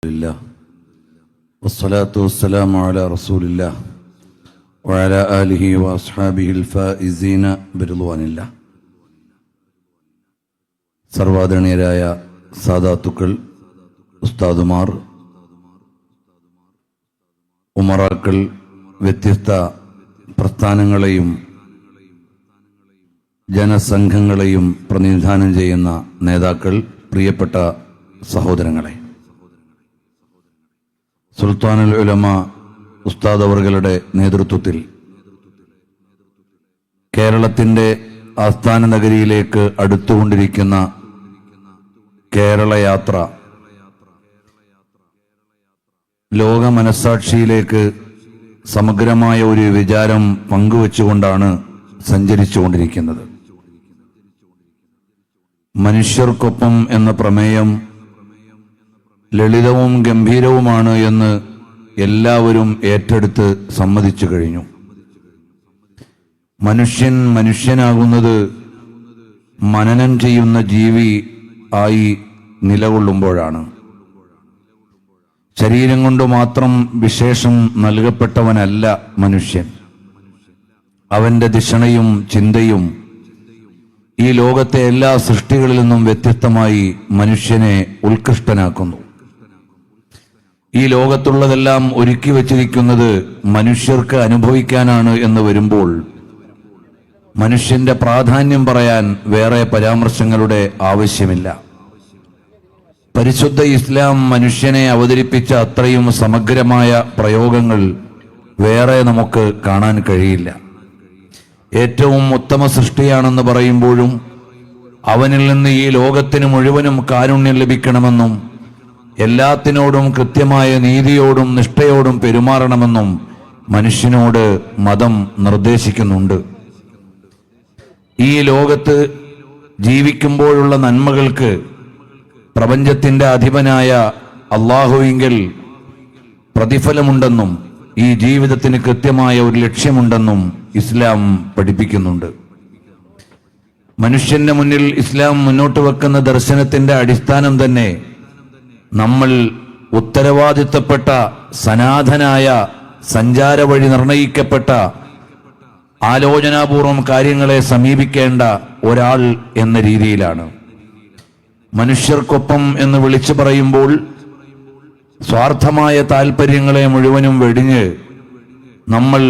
لله والصلاة والسلام على رسول الله وعلى آله وأصحابه الفائزين برضوان الله. സർവാദരണീയരായ സാദാത്തുക്കൾ, ഉസ്താദുമാർ, ഉമറാക്കൾ, വ്യത്യസ്ത പ്രസ്ഥാനങ്ങളെയും ജനസംഘങ്ങളെയും പ്രതിനിധാനം ചെയ്യുന്ന നേതാക്കൾ, പ്രിയപ്പെട്ട സഹോദരങ്ങളെ, സുൽത്താനുൽ ഉലമ ഉസ്താദ് അവറുകളുടെ നേതൃത്വത്തിൽ കേരളത്തിൻ്റെ ആസ്ഥാന നഗരിയിലേക്ക് അടുത്തുകൊണ്ടിരിക്കുന്ന കേരളയാത്ര ലോക മനസ്സാക്ഷിയിലേക്ക് സമഗ്രമായ ഒരു വിചാരം പങ്കുവച്ചുകൊണ്ടാണ് സഞ്ചരിച്ചുകൊണ്ടിരിക്കുന്നത്. മനുഷ്യർക്കൊപ്പം എന്ന പ്രമേയം ലളിതവും ഗംഭീരവുമാണ് എന്ന് എല്ലാവരും ഏറ്റെടുത്ത് സമ്മതിച്ചു കഴിഞ്ഞു. മനുഷ്യൻ മനുഷ്യനാകുന്നത് മനനം ചെയ്യുന്ന ജീവി ആയി നിലകൊള്ളുമ്പോഴാണ്. ശരീരം കൊണ്ട് മാത്രം വിശേഷം നൽകപ്പെട്ടവനല്ല മനുഷ്യൻ. അവന്റെ ധിഷണയും ചിന്തയും ഈ ലോകത്തെ എല്ലാ സൃഷ്ടികളിൽ നിന്നും വ്യത്യസ്തമായി മനുഷ്യനെ ഉത്കൃഷ്ടനാക്കുന്നു. ഈ ലോകത്തുള്ളതെല്ലാം ഒരുക്കി വച്ചിരിക്കുന്നത് മനുഷ്യർക്ക് അനുഭവിക്കാനാണ് എന്ന് വരുമ്പോൾ മനുഷ്യന്റെ പ്രാധാന്യം പറയാൻ വേറെ പരാമർശങ്ങളുടെ ആവശ്യമില്ല. പരിശുദ്ധ ഇസ്ലാം മനുഷ്യനെ അവതരിപ്പിച്ച അത്രയും സമഗ്രമായ പ്രയോഗങ്ങൾ വേറെ നമുക്ക് കാണാൻ കഴിയില്ല. ഏറ്റവും ഉത്തമ സൃഷ്ടിയാണെന്ന് പറയുമ്പോഴും അവനിൽ നിന്ന് ഈ ലോകത്തിന് മുഴുവനും കാരുണ്യം ലഭിക്കണമെന്നും എല്ലാത്തിനോടും കൃത്യമായ നീതിയോടും നിഷ്ഠയോടും പെരുമാറണമെന്നും മനുഷ്യനോട് മതം നിർദ്ദേശിക്കുന്നുണ്ട്. ഈ ലോകത്ത് ജീവിക്കുമ്പോഴുള്ള നന്മകൾക്ക് പ്രപഞ്ചത്തിന്റെ അധിപനായ അല്ലാഹുവിങ്കൽ പ്രതിഫലമുണ്ടെന്നും ഈ ജീവിതത്തിന് കൃത്യമായ ഒരു ലക്ഷ്യമുണ്ടെന്നും ഇസ്ലാം പഠിപ്പിക്കുന്നുണ്ട്. മനുഷ്യന്റെ മുന്നിൽ ഇസ്ലാം മുന്നോട്ട് വെക്കുന്ന ദർശനത്തിന്റെ അടിസ്ഥാനം തന്നെ നമ്മൾ ഉത്തരവാദിത്തപ്പെട്ട സനാതനായ സഞ്ചാര വഴി നിർണയിക്കപ്പെട്ട ആലോചനാപൂർവം കാര്യങ്ങളെ സമീപിക്കേണ്ട ഒരാൾ എന്ന രീതിയിലാണ്. മനുഷ്യർക്കൊപ്പം എന്ന് വിളിച്ചു പറയുമ്പോൾ സ്വാർത്ഥമായ താല്പര്യങ്ങളെ മുഴുവനും വെടിഞ്ഞ് നമ്മൾ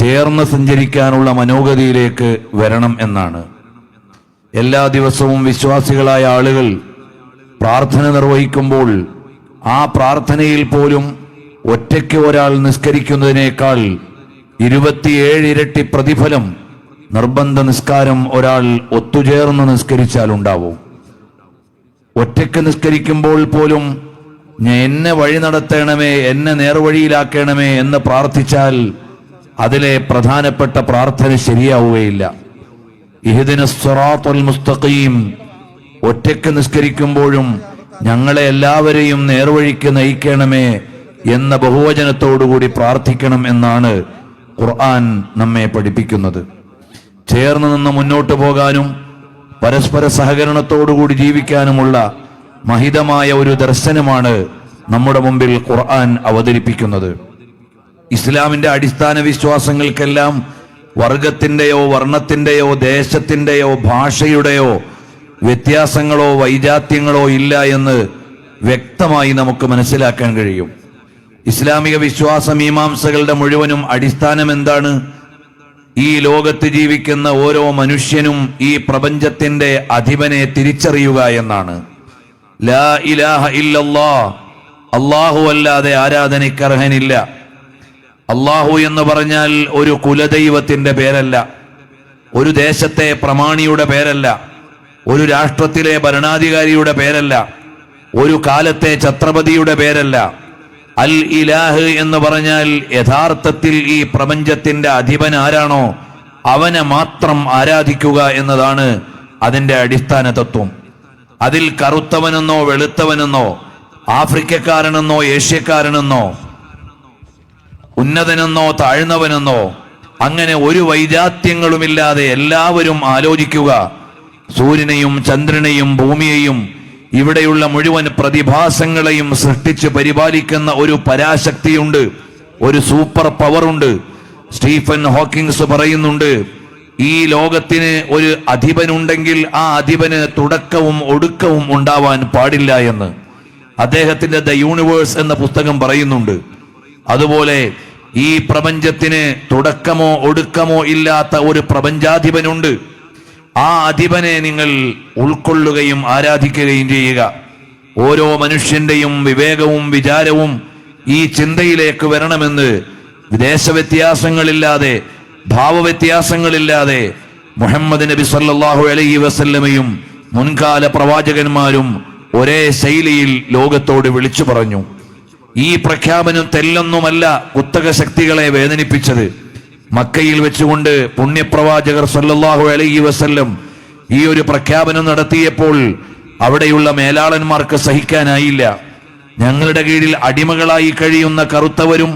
ചേർന്ന് സഞ്ചരിക്കാനുള്ള മനോഗതിയിലേക്ക് വരണം എന്നാണ്. എല്ലാ ദിവസവും വിശ്വാസികളായ ആളുകൾ പ്രാർത്ഥന നിർവഹിക്കുമ്പോൾ ആ പ്രാർത്ഥനയിൽ പോലും ഒറ്റയ്ക്ക് ഒരാൾ നിസ്കരിക്കുന്നതിനേക്കാൾ 27 ഇരട്ടി പ്രതിഫലം നിർബന്ധ നിസ്കാരം ഒരാൾ ഒത്തുചേർന്ന് നിസ്കരിച്ചാൽ ഉണ്ടാവും. ഒറ്റയ്ക്ക് നിസ്കരിക്കുമ്പോൾ പോലും എന്നെ വഴി നടത്തണമേ, എന്നെ നേർവഴിയിലാക്കണമേ എന്ന് പ്രാർത്ഥിച്ചാൽ അതിലെ പ്രധാനപ്പെട്ട പ്രാർത്ഥന ശരിയാവുകയില്ല. ഇഹ്ദിനസ് സിറാത്തുൽ മുസ്തഖീം, ഒറ്റയ്ക്ക് നിസ്കരിക്കുമ്പോഴും ഞങ്ങളെ എല്ലാവരെയും നേർവഴിക്ക് നയിക്കണമേ എന്ന ബഹുവചനത്തോടുകൂടി പ്രാർത്ഥിക്കണം എന്നാണ് ഖുർആൻ നമ്മെ പഠിപ്പിക്കുന്നത്. ചേർന്ന് നിന്ന് മുന്നോട്ട് പോകാനും പരസ്പര സഹകരണത്തോടുകൂടി ജീവിക്കാനുമുള്ള മഹിതമായ ഒരു ദർശനമാണ് നമ്മുടെ മുമ്പിൽ ഖുർആൻ അവതരിപ്പിക്കുന്നത്. ഇസ്ലാമിന്റെ അടിസ്ഥാന വിശ്വാസങ്ങൾക്കെല്ലാം വർഗത്തിന്റെയോ വർണ്ണത്തിന്റെയോ ദേശത്തിന്റെയോ ഭാഷയുടെയോ വ്യത്യാസങ്ങളോ വൈജാത്യങ്ങളോ ഇല്ല എന്ന് വ്യക്തമായി നമുക്ക് മനസ്സിലാക്കാൻ കഴിയും. ഇസ്ലാമിക വിശ്വാസ മീമാംസകളുടെ മുഴുവനും അടിസ്ഥാനം എന്താണ്? ഈ ലോകത്ത് ജീവിക്കുന്ന ഓരോ മനുഷ്യനും ഈ പ്രപഞ്ചത്തിന്റെ അധിപനെ തിരിച്ചറിയുക എന്നാണ്. ലാ ഇലാഹ ഇല്ലല്ലാഹ്, അല്ലാഹു അല്ലാതെ ആരാധനയ്ക്കർഹനില്ല. അല്ലാഹു എന്ന് പറഞ്ഞാൽ ഒരു കുലദൈവത്തിന്റെ പേരല്ല, ഒരു ദേശത്തെ പ്രമാണിയുടെ പേരല്ല, ഒരു രാഷ്ട്രത്തിലെ ഭരണാധികാരിയുടെ പേരല്ല, ഒരു കാലത്തെ ഛത്രപതിയുടെ പേരല്ല. അൽ ഇലാഹ് എന്ന് പറഞ്ഞാൽ യഥാർത്ഥത്തിൽ ഈ പ്രപഞ്ചത്തിന്റെ അധിപൻ ആരാണോ അവനെ മാത്രം ആരാധിക്കുക എന്നതാണ് അതിന്റെ അടിസ്ഥാന തത്വം. അതിൽ കറുത്തവനെന്നോ വെളുത്തവനെന്നോ ആഫ്രിക്കക്കാരനെന്നോ ഏഷ്യക്കാരനെന്നോ ഉന്നതനെന്നോ താഴ്ന്നവനെന്നോ അങ്ങനെ ഒരു വൈജാത്യങ്ങളുമില്ലാതെ എല്ലാവരും ആലോചിക്കുക, സൂര്യനെയും ചന്ദ്രനെയും ഭൂമിയെയും ഇവിടെയുള്ള മുഴുവൻ പ്രതിഭാസങ്ങളെയും സൃഷ്ടിച്ച് പരിപാലിക്കുന്ന ഒരു പരാശക്തിയുണ്ട്, ഒരു സൂപ്പർ പവറുണ്ട്. സ്റ്റീഫൻ ഹോക്കിങ്സ് പറയുന്നുണ്ട്, ഈ ലോകത്തിന് ഒരു അധിപനുണ്ടെങ്കിൽ ആ അധിപന് തുടക്കവും ഒടുക്കവും ഉണ്ടാവാൻ പാടില്ല എന്ന് അദ്ദേഹത്തിന്റെ ദ യൂണിവേഴ്സ് എന്ന പുസ്തകം പറയുന്നുണ്ട്. അതുപോലെ ഈ പ്രപഞ്ചത്തിന് തുടക്കമോ ഒടുക്കമോ ഇല്ലാത്ത ഒരു പ്രപഞ്ചാധിപനുണ്ട്. ആ അധിപനെ നിങ്ങൾ ഉൾക്കൊള്ളുകയും ആരാധിക്കുകയും ചെയ്യുക. ഓരോ മനുഷ്യന്റെയും വിവേകവും വിചാരവും ഈ ചിന്തയിലേക്ക് വരണമെന്ന് ദേശവ്യത്യാസങ്ങളില്ലാതെ ഭാവവ്യത്യാസങ്ങളില്ലാതെ മുഹമ്മദ് നബി സല്ലല്ലാഹു അലൈഹി വസല്ലമയും മുൻകാല പ്രവാചകന്മാരും ഒരേ ശൈലിയിൽ ലോകത്തോട് വിളിച്ചു പറഞ്ഞു. ഈ പ്രഖ്യാപനം തെല്ലൊന്നുമല്ല കുത്തക ശക്തികളെ വേദനിപ്പിച്ചത്. മക്കയിൽ വെച്ചുകൊണ്ട് പുണ്യപ്രവാചകർ സല്ലല്ലാഹു അലൈഹി വസല്ലം ഈ ഒരു പ്രഖ്യാപനം നടത്തിയപ്പോൾ അവിടെയുള്ള മേലാളന്മാർക്ക് സഹിക്കാനായില്ല. ഞങ്ങളുടെ കീഴിൽ അടിമകളായി കഴിയുന്ന കറുത്തവരും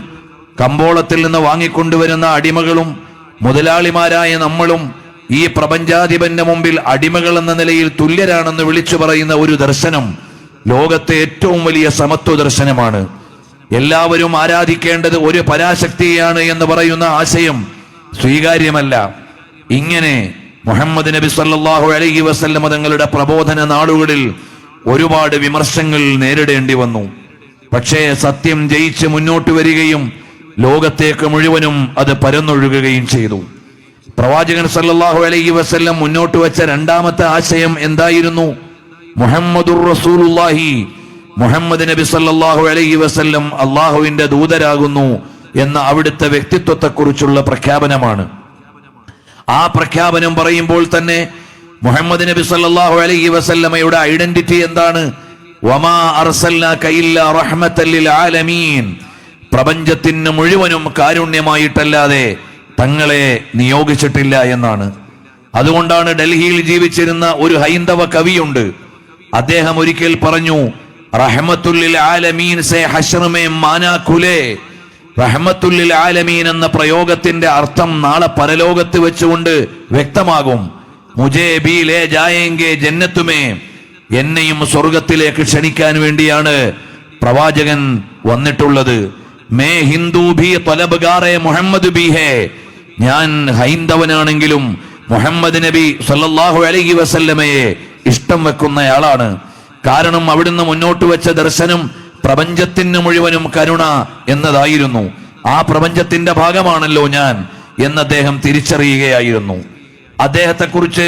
കമ്പോളത്തിൽ നിന്ന് വാങ്ങിക്കൊണ്ടുവരുന്ന അടിമകളും മുതലാളിമാരായ നമ്മളും ഈ പ്രപഞ്ചാധിപന്റെ മുമ്പിൽ അടിമകൾ എന്ന നിലയിൽ തുല്യരാണെന്ന് വിളിച്ചു പറയുന്ന ഒരു ദർശനം ലോകത്തെ ഏറ്റവും വലിയ സമത്വ ദർശനമാണ്. എല്ലാവരും ആരാധിക്കേണ്ടത് ഒരു പരാശക്തിയാണ് എന്ന് പറയുന്ന ആശയം സ്വീകാര്യമല്ല. ഇങ്ങനെ മുഹമ്മദ് നബി സല്ലല്ലാഹു അലൈഹി വസല്ലം തങ്ങളുടെ പ്രബോധന നാളുകളിൽ ഒരുപാട് വിമർശങ്ങൾ നേരിടേണ്ടി വന്നു. പക്ഷേ സത്യം ജയിച്ച് മുന്നോട്ട് വരികയും ലോകത്തേക്ക് മുഴുവനും അത് പരന്നൊഴുകുകയും ചെയ്തു. പ്രവാചകൻ സല്ലല്ലാഹു അലൈഹി വസല്ലം മുന്നോട്ട് വെച്ച രണ്ടാമത്തെ ആശയം എന്തായിരുന്നു? മുഹമ്മദുർ റസൂലുള്ളാഹി, മുഹമ്മദ് നബി സല്ലല്ലാഹു അലൈഹി വസല്ലം അള്ളാഹുവിന്റെ ദൂതരാകുന്നു എന്ന അവിടുത്തെ വ്യക്തിത്വത്തെക്കുറിച്ചുള്ള പ്രഖ്യാപനമാണ്. ആ പ്രഖ്യാപനം പറയുമ്പോൾ തന്നെ മുഹമ്മദ് നബി സല്ലല്ലാഹു അലൈഹി വസല്ലമയുടെ ഐഡന്റിറ്റി എന്താണ്? വമാ അർസൽനാക ഇല്ലാ റഹ്മത്തൽ ലിൽ ആലമീൻ, പ്രപഞ്ചത്തിന് മുഴുവനും കാരുണ്യമായിട്ടല്ലാതെ തങ്ങളെ നിയോഗിച്ചിട്ടില്ല എന്നാണ്. അതുകൊണ്ടാണ് ഡൽഹിയിൽ ജീവിച്ചിരുന്ന ഒരു ഹൈന്ദവ കവിയുണ്ട്. അദ്ദേഹം ഒരിക്കൽ പറഞ്ഞു, റഹ്മത്തുൽ ലിൽ ആലമീൻ സേ ഹശ്ർ മേ മാനാ ഖുലേ. റഹ്മത്തുൽ ലിൽ ആലമീൻ എന്ന പ്രയോഗത്തിന്റെ അർത്ഥം നാളെ പരലോകത്ത് വെച്ചുകൊണ്ട് വ്യക്തമാകും. മുജേ ബി ലേ ജായേംഗെ ജന്നത്തുമേ, എന്നെയും സ്വർഗത്തിലേക്ക് ക്ഷണിക്കാൻ വേണ്ടിയാണ് പ്രവാചകൻ വന്നിട്ടുള്ളത്. മേ ഹിന്ദു ഭി ത്വലബ്ഗാറെ മുഹമ്മദ് ബി ഹേ, ഞാൻ ഹൈന്ദവനാണെങ്കിലും മുഹമ്മദ് നബി സല്ലല്ലാഹു അലൈഹി വസല്ലമയെ ഇഷ്ടം വെക്കുന്നയാളാണ്. കാരണം അവിടുന്ന് മുന്നോട്ട് വെച്ച ദർശനം പ്രപഞ്ചത്തിന് മുഴുവനും കരുണ എന്നതായിരുന്നു. ആ പ്രപഞ്ചത്തിന്റെ ഭാഗമാണല്ലോ ഞാൻ എന്ന് അദ്ദേഹം തിരിച്ചറിയുകയായിരുന്നു. അദ്ദേഹത്തെക്കുറിച്ച്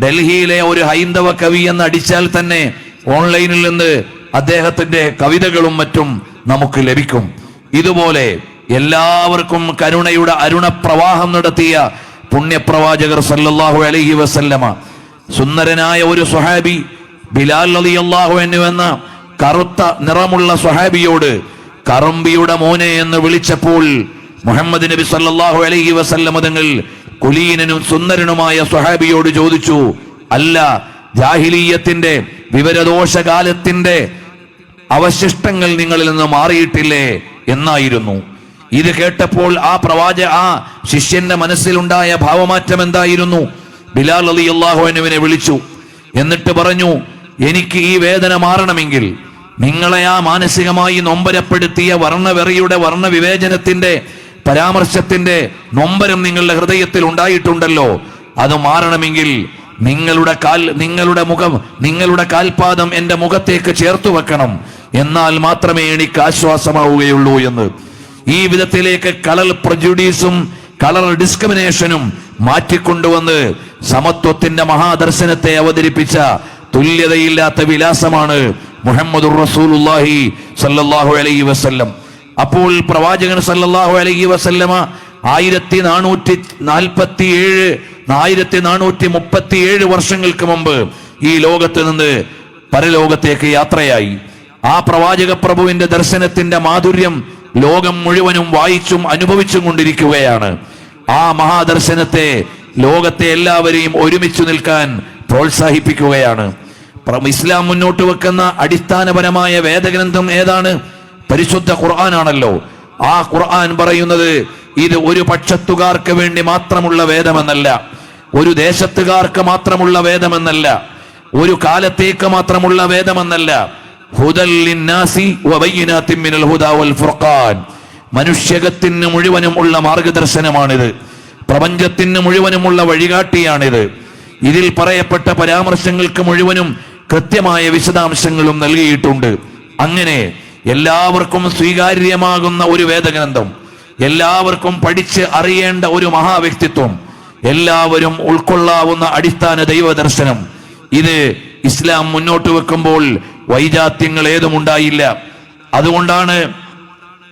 ഡൽഹിയിലെ ഒരു ഹൈന്ദവ കവി എന്ന് അടിച്ചാൽ തന്നെ ഓൺലൈനിൽ നിന്ന് അദ്ദേഹത്തിന്റെ കവിതകളും മറ്റും നമുക്ക് ലഭിക്കും. ഇതുപോലെ എല്ലാവർക്കും കരുണയുടെ അരുണപ്രവാഹം നടത്തിയ പുണ്യപ്രവാചകർ സല്ലല്ലാഹു അലൈഹി വസല്ലമ സുന്ദരനായ ഒരു സ്വഹാബി ബിലാൽ റളിയല്ലാഹു അൻഹു എന്ന കറുത്ത നിറമുള്ള സ്വഹാബിയോട് കറമ്പിയുടെ മോനെ എന്ന് വിളിച്ചപ്പോൾ മുഹമ്മദ് നബി സല്ലല്ലാഹു അലൈഹി വസല്ലമ തങ്ങൾ കുലീനനും സുന്ദരനുമായ സ്വഹാബിയോട് ചോദിച്ചു, അല്ല, ജാഹിലീയത്തിന്റെ വിവരദോഷകാലത്തിന്റെ അവശിഷ്ടങ്ങൾ നിങ്ങളിൽ നിന്ന് മാറിയിട്ടില്ലേ എന്നായിരുന്നു. ഇത് കേട്ടപ്പോൾ ആ ശിഷ്യന്റെ മനസ്സിലുണ്ടായ ഭാവമാറ്റം എന്തായിരുന്നു? ബിലാൽ റളിയല്ലാഹു അൻഹുവിനെ വിളിച്ചു. എന്നിട്ട് പറഞ്ഞു, എനിക്ക് ഈ വേദന മാറണമെങ്കിൽ നിങ്ങളെ ആ മാനസികമായി നൊമ്പരപ്പെടുത്തിയ വർണ്ണവെറിയുടെ വർണ്ണവിവേചനത്തിന്റെ പരാമർശത്തിന്റെ നൊമ്പരം നിങ്ങളുടെ ഹൃദയത്തിൽ ഉണ്ടായിട്ടുണ്ടല്ലോ, അത് മാറണമെങ്കിൽ നിങ്ങളുടെ കാൽപാദം എന്റെ മുഖത്തേക്ക് ചേർത്തു വെക്കണം, എന്നാൽ മാത്രമേ എനിക്ക് ആശ്വാസമാവുകയുള്ളൂ എന്ന്. ഈ വിധത്തിലേക്ക് കളർ പ്രജുഡീസും കളർ ഡിസ്ക്രിമിനേഷനും മാറ്റിക്കൊണ്ടുവന്ന് സമത്വത്തിന്റെ മഹാദർശനത്തെ അവതരിപ്പിച്ച തുല്യതയില്ലാത്ത വിലാസമാണ് മുഹമ്മദുർ റസൂലുള്ളാഹി സല്ലല്ലാഹു അലൈഹി വസല്ലം. അപ്പോൾ പ്രവാചകൻ സല്ലല്ലാഹു അലൈഹി വസല്ലമ 1437 വർഷങ്ങൾക്ക് മുമ്പ് ഈ ലോകത്ത് നിന്ന് പരലോകത്തേക്ക് യാത്രയായി. ആ പ്രവാചക പ്രഭുവിന്റെ ദർശനത്തിന്റെ മാധുര്യം ലോകം മുഴുവനും വായിച്ചും അനുഭവിച്ചും കൊണ്ടിരിക്കുകയാണ്. ആ മഹാദർശനത്തെ ലോകത്തെ എല്ലാവരെയും ഒരുമിച്ച് നിൽക്കാൻ പ്രോത്സാഹിപ്പിക്കുകയാണ്. ഇസ്ലാം മുന്നോട്ട് വെക്കുന്ന അടിസ്ഥാനപരമായ വേദഗ്രന്ഥം ഏതാണ്? പരിശുദ്ധ ഖുർആനാണല്ലോ. ആ ഖുർആൻ പറയുന്നത് ഇത് ഒരു പക്ഷത്തുകാർക്ക് വേണ്ടി മാത്രമുള്ള വേദമെന്നല്ല, ഒരു ദേശത്തുകാർക്ക് മാത്രമുള്ള വേദമെന്നല്ല, ഒരു കാലത്തേക്ക് മാത്രമുള്ള വേദമെന്നല്ല. ഹുദൽ ലിന്നാസി വബയ്യിനാത്തിൻ മിനൽ ഹുദാ വൽ ഫുർഖാൻ. മനുഷ്യകത്തിന് മുഴുവനും ഉള്ള മാർഗദർശനമാണിത്. പ്രപഞ്ചത്തിന് മുഴുവനുമുള്ള വഴികാട്ടിയാണിത്. ഇതിൽ പറയപ്പെട്ട പരാമർശങ്ങൾക്ക് മുഴുവനും കൃത്യമായ വിശദാംശങ്ങളും നൽകിയിട്ടുണ്ട്. അങ്ങനെ എല്ലാവർക്കും സ്വീകാര്യമാകുന്ന ഒരു വേദഗ്രന്ഥം, എല്ലാവർക്കും പഠിച്ച് അറിയേണ്ട ഒരു മഹാവ്യക്തിത്വം, എല്ലാവരും ഉൾക്കൊള്ളാവുന്ന അടിസ്ഥാന ദൈവദർശനം, ഇത് ഇസ്ലാം മുന്നോട്ട് വെക്കുമ്പോൾ വൈജാത്യങ്ങൾ ഏതുമുണ്ടായില്ല. അതുകൊണ്ടാണ്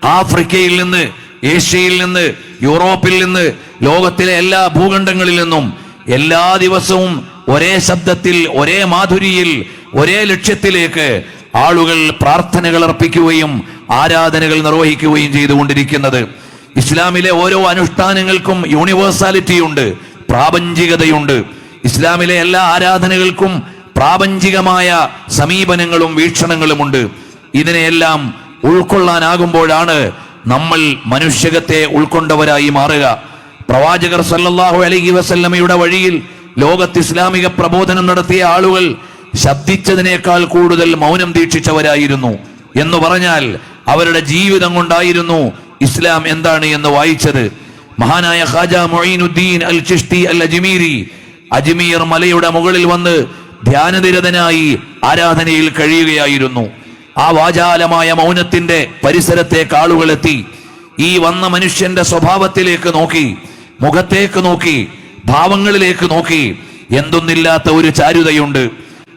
ആഫ്രിക്കയിൽ നിന്ന്, ഏഷ്യയിൽ നിന്ന്, യൂറോപ്പിൽ നിന്ന്, ലോകത്തിലെ എല്ലാ ഭൂഖണ്ഡങ്ങളിൽ നിന്നും എല്ലാ ദിവസവും ഒരേ ശബ്ദത്തിൽ, ഒരേ മാധുരിയിൽ, ഒരേ ലക്ഷ്യത്തിലേക്ക് ആളുകൾ പ്രാർത്ഥനകൾ അർപ്പിക്കുകയും ആരാധനകൾ നിർവഹിക്കുകയും ചെയ്തുകൊണ്ടിരിക്കുന്നത്. ഇസ്ലാമിലെ ഓരോ അനുഷ്ഠാനങ്ങൾക്കും യൂണിവേഴ്സാലിറ്റിയുണ്ട്, പ്രാപഞ്ചികതയുണ്ട്. ഇസ്ലാമിലെ എല്ലാ ആരാധനകൾക്കും പ്രാപഞ്ചികമായ സമീപനങ്ങളും വീക്ഷണങ്ങളുമുണ്ട്. ഇതിനെയെല്ലാം ഉൾക്കൊള്ളാനാകുമ്പോഴാണ് നമ്മൾ മനുഷ്യകത്തെ ഉൾക്കൊണ്ടവരായി മാറുക. പ്രവാചകർ സല്ലല്ലാഹു അലൈഹി വസല്ലമയുടെ വഴിയിൽ ലോകത്ത് ഇസ്ലാമിക പ്രബോധനം നടത്തിയ ആളുകൾ ശബ്ദിച്ചതിനേക്കാൾ കൂടുതൽ മൗനം ദീക്ഷിച്ചവരായിരുന്നു. എന്ന് പറഞ്ഞാൽ അവരുടെ ജീവിതം കൊണ്ടായിരുന്നു ഇസ്ലാം എന്താണ് എന്ന് വായിച്ചത്. മഹാനായ ഖാജ മുഈനുദ്ദീൻ അൽ ചിശ്തി അൽ അജ്മീരി അജ്മീർ മലയുടെ മുകളിൽ വന്ന് ധ്യാനനിരതനായി ആരാധനയിൽ കഴിയുകയായിരുന്നു. ആ വാചാലമായ മൗനത്തിന്റെ പരിസരത്തേക്ക് ആളുകൾ എത്തി. ഈ വന്ന മനുഷ്യന്റെ സ്വഭാവത്തിലേക്ക് നോക്കി, മുഖത്തേക്ക് നോക്കി, ഭാവങ്ങളിലേക്ക് നോക്കി. എന്തൊന്നില്ലാത്ത ഒരു ചാരുതയുണ്ട്.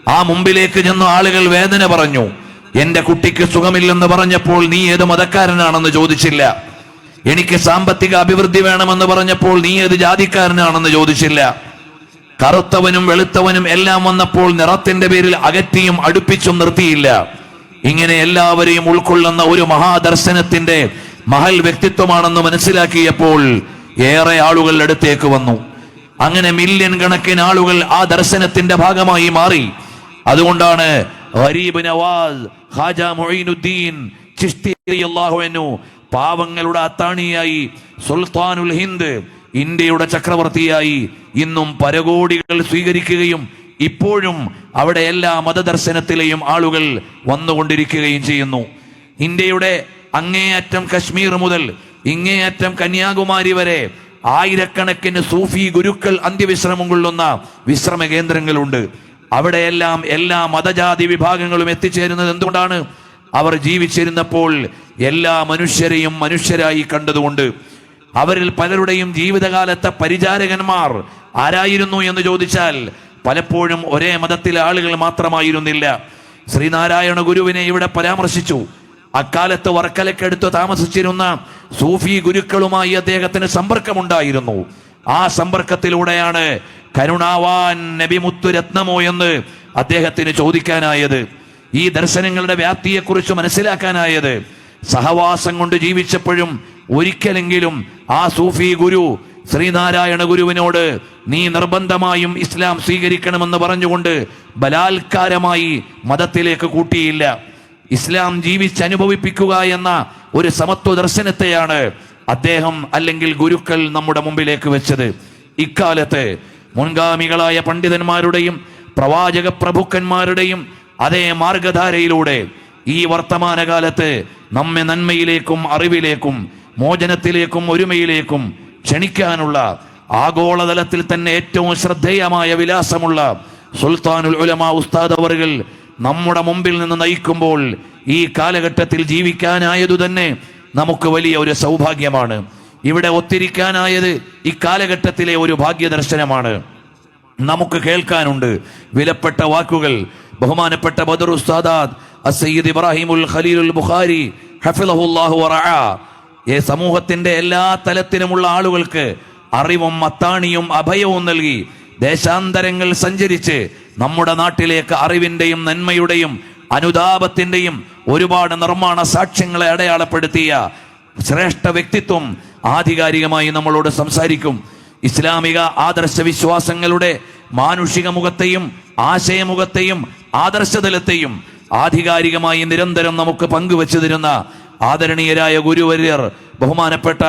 ആ മുമ്പിലേക്ക് ചെന്ന ആളുകൾ വേദന പറഞ്ഞു. എന്റെ കുട്ടിക്ക് സുഖമില്ലെന്ന് പറഞ്ഞപ്പോൾ നീ ഏത് മതക്കാരനാണെന്ന് ചോദിച്ചില്ല. എനിക്ക് സാമ്പത്തിക അഭിവൃദ്ധി വേണമെന്ന് പറഞ്ഞപ്പോൾ നീ ഏത് ജാതിക്കാരനാണെന്ന് ചോദിച്ചില്ല. കറുത്തവനും വെളുത്തവനും എല്ലാം വന്നപ്പോൾ നിറത്തിന്റെ പേരിൽ അകറ്റിയും അടുപ്പിച്ചും നിർത്തിയില്ല. ഇങ്ങനെ എല്ലാവരെയും ഉൾക്കൊള്ളുന്ന ഒരു മഹാദർശനത്തിന്റെ മഹൽ വ്യക്തിത്വമാണെന്ന് മനസ്സിലാക്കിയപ്പോൾ ഏറെ ആളുകൾ അടുത്തേക്ക് വന്നു. അങ്ങനെ മില്യൺ കണക്കിന് ആളുകൾ ആ ദർശനത്തിന്റെ ഭാഗമായി മാറി. അതുകൊണ്ടാണ് ഗരീബ് നവാസ് ഖാജ മുഈനുദ്ദീൻ ചിശ്തി റളിയല്ലാഹു അൻഹു പാവങ്ങളുടെ അത്താണിയായി, സുൽത്താനുൽ ഹിന്ദ്, ഇന്ത്യയുടെ ചക്രവർത്തിയായി ഇന്നും പരകോടികൾ സ്വീകരിക്കുകയും ഇപ്പോഴും അവിടെ എല്ലാ മതദർശനത്തിലെയും ആളുകൾ വന്നുകൊണ്ടിരിക്കുകയും ചെയ്യുന്നു. ഇന്ത്യയുടെ അങ്ങേയറ്റം കശ്മീർ മുതൽ ഇങ്ങേയറ്റം കന്യാകുമാരി വരെ ആയിരക്കണക്കിന് സൂഫി ഗുരുക്കൾ അന്ത്യവിശ്രമം കൊള്ളുന്ന വിശ്രമ കേന്ദ്രങ്ങളുണ്ട്. അവിടെയെല്ലാം എല്ലാ മതജാതി വിഭാഗങ്ങളും എത്തിച്ചേരുന്നത് എന്തുകൊണ്ടാണ്? അവർ ജീവിച്ചിരുന്നപ്പോൾ എല്ലാ മനുഷ്യരെയും മനുഷ്യരായി കണ്ടതുകൊണ്ട്. അവരിൽ പലരുടെയും ജീവിതകാലത്തെ പരിചാരകന്മാർ ആരായിരുന്നു എന്ന് ചോദിച്ചാൽ പലപ്പോഴും ഒരേ മതത്തിലെ ആളുകൾ മാത്രമായിരുന്നില്ല. ശ്രീനാരായണ ഗുരുവിനെ ഇവിടെ പരാമർശിച്ചു. അക്കാലത്ത് വർക്കലക്കടുത്ത് താമസിച്ചിരുന്ന സൂഫി ഗുരുക്കളുമായി അദ്ദേഹത്തിന് സമ്പർക്കമുണ്ടായിരുന്നു. ആ സമ്പർക്കത്തിലൂടെയാണ് കരുണാവാൻ നബി മുത്തുരത്നമോ എന്ന് അദ്ദേഹത്തിന് ചോദിക്കാനായത്. ഈ ദർശനങ്ങളുടെ വ്യാപ്തിയെക്കുറിച്ച് മനസ്സിലാക്കാനായത്. സഹവാസം കൊണ്ട് ജീവിച്ചപ്പോഴും ഒരിക്കലെങ്കിലും ആ സൂഫി ഗുരു ശ്രീനാരായണ ഗുരുവിനോട് നീ നിർബന്ധമായും ഇസ്ലാം സ്വീകരിക്കണമെന്ന് പറഞ്ഞുകൊണ്ട് ബലാത്കാരമായി മതത്തിലേക്ക് കൂട്ടിയില്ല. ഇസ്ലാം ജീവിച്ചനുഭവിപ്പിക്കുക എന്ന ഒരു സമത്വ ദർശനത്തെയാണ് അദ്ദേഹം അല്ലെങ്കിൽ ഗുരുക്കൾ നമ്മുടെ മുമ്പിലേക്ക് വെച്ചത്. ഇക്കാലത്ത് മുൻഗാമികളായ പണ്ഡിതന്മാരുടെയും പ്രവാചക പ്രഭുക്കന്മാരുടെയും അതേ മാർഗധാരയിലൂടെ ഈ വർത്തമാനകാലത്ത് നമ്മെ നന്മയിലേക്കും അറിവിലേക്കും മോചനത്തിലേക്കും ഒരുമയിലേക്കും ക്ഷണിക്കാനുള്ള ആഗോളതലത്തിൽ തന്നെ ഏറ്റവും ശ്രദ്ധേയമായ വിലാസമുള്ള സുൽത്താനുൽ ഉലമാ ഉസ്താദ് അവറുകൾ നമ്മുടെ മുമ്പിൽ നിന്ന് നയിക്കുമ്പോൾ ഈ കാലഘട്ടത്തിൽ ജീവിക്കാനായതു തന്നെ നമുക്ക് വലിയ ഒരു സൗഭാഗ്യമാണ്. ഇവിടെ ഒത്തിരിക്കാനായത് ഈ കാലഘട്ടത്തിലെ ഒരു ഭാഗ്യദർശനമാണ്. നമുക്ക് കേൾക്കാനുണ്ട് വിലപ്പെട്ട വാക്കുകൾ. ബഹുമാനപ്പെട്ട ബദർ ഉസ്താദ് അസ്സയ്യിദ് ഇബ്രാഹിമുൽ ഖലീലുൽ ബുഖാരി ഹഫിളഹുല്ലാഹു വറഅ സമൂഹത്തിന്റെ എല്ലാ തലത്തിലുമുള്ള ആളുകൾക്ക് അറിവും അത്താണിയും അഭയവും നൽകി ദേശാന്തരങ്ങൾ സഞ്ചരിച്ച് നമ്മുടെ നാട്ടിലേക്ക് അറിവിന്റെയും നന്മയുടെയും അനുതാപത്തിന്റെയും ഒരുപാട് നിർമ്മാണ സാക്ഷ്യങ്ങളെ അടയാളപ്പെടുത്തിയ ശ്രേഷ്ഠ വ്യക്തിത്വം ആധികാരികമായി നമ്മളോട് സംസാരിക്കും. ഇസ്ലാമിക ആദർശ വിശ്വാസങ്ങളുടെ മാനുഷിക മുഖത്തെയും ആശയമുഖത്തെയും ആദർശതലത്തെയും ആധികാരികമായി നിരന്തരം നമുക്ക് പങ്കുവെച്ചു തരുന്ന ആദരണീയരായ ഗുരുവര്യർ ബഹുമാനപ്പെട്ട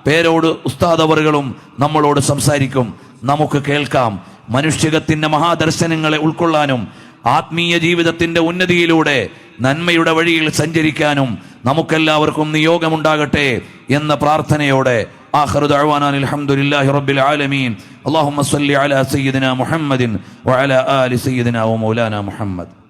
പേരോട് ഉസ്താദ് അവറുകളും നമ്മളോട് സംസാരിക്കും. നമുക്ക് കേൾക്കാം. മനുഷ്യകത്തിന്റെ മഹാദർശനങ്ങളെ ഉൾക്കൊള്ളാനും ആത്മീയ ജീവിതത്തിന്റെ ഉന്നതിയിലൂടെ നന്മയുടെ വഴിയിൽ സഞ്ചരിക്കാനും നമുക്കെല്ലാവർക്കും നിയോഗമുണ്ടാകട്ടെ എന്ന പ്രാർത്ഥനയോടെ ആഖിറു ദഅ്വാനാ അൽഹംദുലില്ലാഹി റബ്ബിൽ ആലമീൻ. അല്ലാഹുമ്മ സ്വല്ലി അലാ സയ്യിദിനാ മുഹമ്മദിൻ വഅലാ ആലി സയ്യിദിനാ വ മൗലാനാ മുഹമ്മദ്.